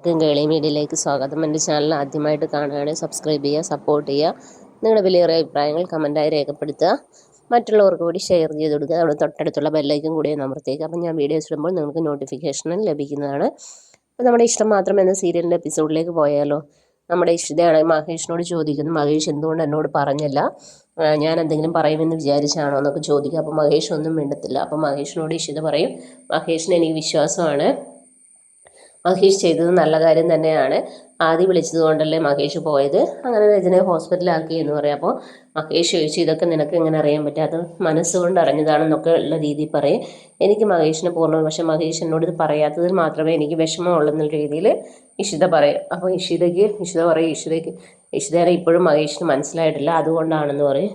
കേളി മീഡിയയിലേക്ക് സ്വാഗതം. എൻ്റെ ചാനൽ ആദ്യമായിട്ട് കാണുകയാണെങ്കിൽ സബ്സ്ക്രൈബ് ചെയ്യുക, സപ്പോർട്ട് ചെയ്യുക. നിങ്ങളുടെ വിലയേറിയ അഭിപ്രായങ്ങൾ കമൻറ്റായി രേഖപ്പെടുത്തുക. മറ്റുള്ളവർക്ക് കൂടി ഷെയർ ചെയ്ത് കൊടുക്കുക. അവിടെ തൊട്ടടുത്തുള്ള ബെല്ലൈക്കൻ കൂടി അമർത്തിയേക്കുക. അപ്പം ഞാൻ വീഡിയോസ് ഇടുമ്പോൾ നിങ്ങൾക്ക് നോട്ടിഫിക്കേഷൻ ലഭിക്കുന്നതാണ്. അപ്പോൾ നമ്മുടെ ഇഷ്ടം മാത്രം എന്ന സീരിയലിൻ്റെ എപ്പിസോഡിലേക്ക് പോയാലോ? നമ്മുടെ ഇഷിതയാണെങ്കിൽ മഹേഷിനോട് ചോദിക്കുന്നു, മഹേഷ് എന്തുകൊണ്ട് എന്നോട് പറഞ്ഞില്ല, ഞാൻ എന്തെങ്കിലും പറയുമെന്ന് വിചാരിച്ചാണോ എന്നൊക്കെ ചോദിക്കുക. അപ്പോൾ മഹേഷ് ഒന്നും മിണ്ടത്തില്ല. അപ്പോൾ മഹേഷിനോട് ഇഷിത പറയും, മഹേഷിന് എനിക്ക് വിശ്വാസമാണ്, മഹേഷ് ചെയ്തത് നല്ല കാര്യം തന്നെയാണ്, ആദ്യം വിളിച്ചത് കൊണ്ടല്ലേ മഹേഷ് പോയത്, അങ്ങനെ രചനയെ ഹോസ്പിറ്റലാക്കി എന്ന് പറയും. അപ്പോൾ മഹേഷ് ചോദിച്ചു, ഇതൊക്കെ നിനക്ക് എങ്ങനെ അറിയാൻ പറ്റും, അത് മനസ്സുകൊണ്ട് അറിഞ്ഞതാണെന്നൊക്കെ ഉള്ള രീതിയിൽ പറയും. എനിക്ക് മഹേഷിനെ പൂർണ്ണ, പക്ഷേ മഹേഷ് എന്നോട് ഇത് പറയാത്തതിൽ മാത്രമേ എനിക്ക് വിഷമമുള്ളൂ എന്നുള്ള രീതിയിൽ ഇഷിത പറയും. അപ്പോൾ ഇഷിത പറയും, ഇഷിതേനെ ഇപ്പോഴും മഹേഷിന് മനസ്സിലായിട്ടില്ല, അതുകൊണ്ടാണെന്ന് പറയും.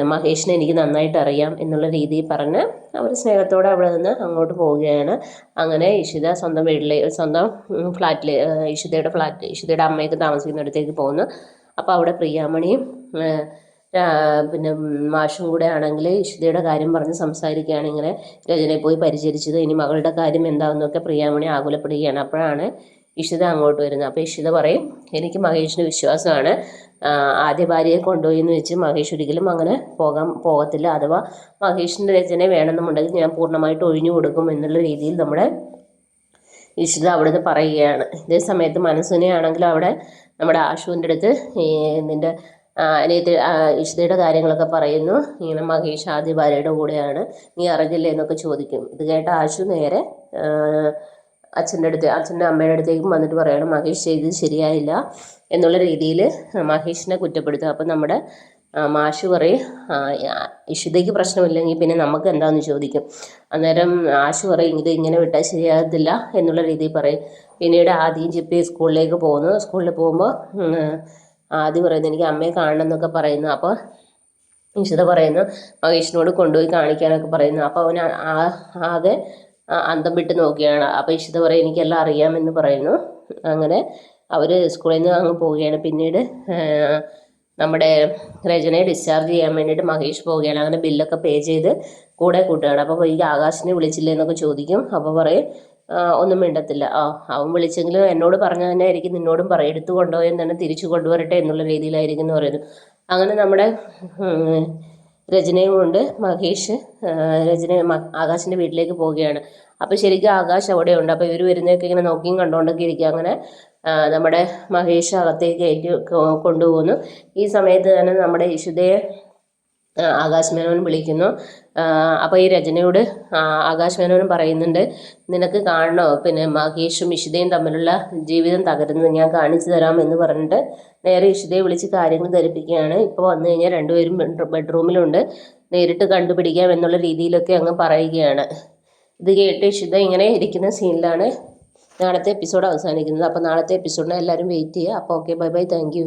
മഹേഷിനെ എനിക്ക് നന്നായിട്ട് അറിയാം എന്നുള്ള രീതിയിൽ പറഞ്ഞ് അവർ സ്നേഹത്തോടെ അവിടെ നിന്ന് അങ്ങോട്ട് പോവുകയാണ്. അങ്ങനെ ഇഷിത സ്വന്തം ഫ്ലാറ്റിൽ, ഇഷിതയുടെ അമ്മയൊക്കെ താമസിക്കുന്നിടത്തേക്ക് പോകുന്നു. അപ്പോൾ അവിടെ പ്രിയാമണിയും പിന്നെ മാഷും കൂടെ ആണെങ്കിൽ ഇഷിതയുടെ കാര്യം പറഞ്ഞ് സംസാരിക്കുകയാണ്. ഇങ്ങനെ രചനയെ പോയി പരിചരിച്ചത്, ഇനി മകളുടെ കാര്യം എന്താണെന്നൊക്കെ പ്രിയാമണി ആകുലപ്പെടുകയാണ്. അപ്പോഴാണ് ഇഷിത അങ്ങോട്ട് വരുന്നത്. അപ്പോൾ ഇഷിത പറയും, എനിക്ക് മഹേഷിന് വിശ്വാസമാണ്, ആദ്യ ഭാര്യയെ കൊണ്ടുപോയി എന്ന് വെച്ച് മഹേഷ് ഒരിക്കലും അങ്ങനെ പോകത്തില്ല, അഥവാ മഹേഷിൻ്റെ രചന വേണമെന്നുണ്ടെങ്കിൽ ഞാൻ പൂർണ്ണമായിട്ട് ഒഴിഞ്ഞു കൊടുക്കും എന്നുള്ള രീതിയിൽ നമ്മുടെ ഇഷിത അവിടുന്ന് പറയുകയാണ്. ഇതേ സമയത്ത് മനസ്സുനെയാണെങ്കിൽ അവിടെ നമ്മുടെ ആശുവിൻ്റെ അടുത്ത് നിൻ്റെ അനിയത്തി ഇഷിതയുടെ കാര്യങ്ങളൊക്കെ പറയുന്നു. ഇങ്ങനെ മഹേഷ് ആദ്യ ഭാര്യയുടെ കൂടെയാണ്, നീ അറിഞ്ഞില്ലേ എന്നൊക്കെ ചോദിക്കും. ഇത് കേട്ട ആശു നേരെ അച്ഛൻ്റെ അമ്മയുടെ അടുത്തേക്കും വന്നിട്ട് പറയണം, മഹേഷ് ചെയ്തത് ശരിയായില്ല എന്നുള്ള രീതിയിൽ മഹേഷിനെ കുറ്റപ്പെടുത്തുക. അപ്പം നമ്മുടെ മാഷ് പറയും, ഇഷിതയ്ക്ക് പ്രശ്നമില്ലെങ്കിൽ പിന്നെ നമുക്ക് എന്താണെന്ന് ചോദിക്കും. അന്നേരം ആശു പറയും, ഇത് ഇങ്ങനെ വിട്ടാൽ ശരിയാകത്തില്ല എന്നുള്ള രീതിയിൽ പറയും. പിന്നീട് ആദ്യം ജിപ്പി സ്കൂളിലേക്ക് പോകുന്നു. സ്കൂളിൽ പോകുമ്പോൾ ആദ്യം പറയുന്നു, എനിക്ക് അമ്മയെ കാണണം എന്നൊക്കെ പറയുന്നു. അപ്പോൾ ഇഷിത പറയുന്നു, മഹേഷിനോട് കൊണ്ടുപോയി കാണിക്കാനൊക്കെ പറയുന്നു. അപ്പോൾ അവന് ആകെ അന്തം വിട്ട് നോക്കുകയാണ്. അപ്പോൾ ഇഷിത പറയും, എനിക്കെല്ലാം അറിയാമെന്ന് പറയുന്നു. അങ്ങനെ അവർ സ്കൂളിൽ നിന്ന് അങ്ങ് പോവുകയാണ്. പിന്നീട് നമ്മുടെ രചനയെ ഡിസ്ചാർജ് ചെയ്യാൻ വേണ്ടിയിട്ട് മഹേഷ് പോവുകയാണ്. അങ്ങനെ ബില്ലൊക്കെ പേ ചെയ്ത് കൂടെ കൂട്ടുകയാണ്. അപ്പോൾ ഈ ആകാശിനെ വിളിച്ചില്ലേ എന്നൊക്കെ ചോദിക്കും. അപ്പോൾ പറയും, ഒന്നും മിണ്ടത്തില്ല, അവൻ വിളിച്ചെങ്കിലും എന്നോട് പറഞ്ഞ തന്നെ ആയിരിക്കും നിന്നോടും പറയും, എടുത്തു കൊണ്ടുപോയെന്ന് തന്നെ തിരിച്ചു കൊണ്ടുവരട്ടെ എന്നുള്ള രീതിയിലായിരിക്കും എന്ന് പറയുന്നു. അങ്ങനെ നമ്മുടെ രചനയും കൊണ്ട് മഹേഷ് ആകാശിൻ്റെ വീട്ടിലേക്ക് പോവുകയാണ്. അപ്പോൾ ശരിക്കും ആകാശ് അവിടെ ഉണ്ട്. അപ്പോൾ ഇവർ വരുന്നതൊക്കെ ഇങ്ങനെ നോക്കിയും കണ്ടുകൊണ്ടൊക്കെ ഇരിക്കുക. അങ്ങനെ നമ്മുടെ മഹേഷ് അകത്തേക്ക് കൊണ്ടുപോകുന്നു. ഈ സമയത്ത് തന്നെ നമ്മുടെ ഇഷിതയെ ആകാശ് മേനോൻ വിളിക്കുന്നു. അപ്പോൾ ഈ രചനയോട് ആകാശ് മേനോനും പറയുന്നുണ്ട്, നിനക്ക് കാണണോ പിന്നെ മഹേഷും ഇഷിതയും തമ്മിലുള്ള ജീവിതം തകരുന്നത്, ഞാൻ കാണിച്ചു തരാം എന്ന് പറഞ്ഞിട്ട് നേരെ ഇഷിതയെ വിളിച്ച് കാര്യങ്ങൾ ധരിപ്പിക്കുകയാണ്. ഇപ്പോൾ വന്നു കഴിഞ്ഞാൽ രണ്ടുപേരും ബെഡ്റൂമിലുണ്ട്, നേരിട്ട് കണ്ടുപിടിക്കാം എന്നുള്ള രീതിയിലൊക്കെ അങ്ങ് പറയുകയാണ്. ഇത് കേട്ട് ഇഷിത ഇങ്ങനെ ഇരിക്കുന്ന സീനിലാണ് നാളത്തെ എപ്പിസോഡ് അവസാനിക്കുന്നത്. അപ്പോൾ നാളത്തെ എപ്പിസോഡിനെ എല്ലാവരും വെയിറ്റ് ചെയ്യുക. അപ്പോൾ okay, bye bye, thank you.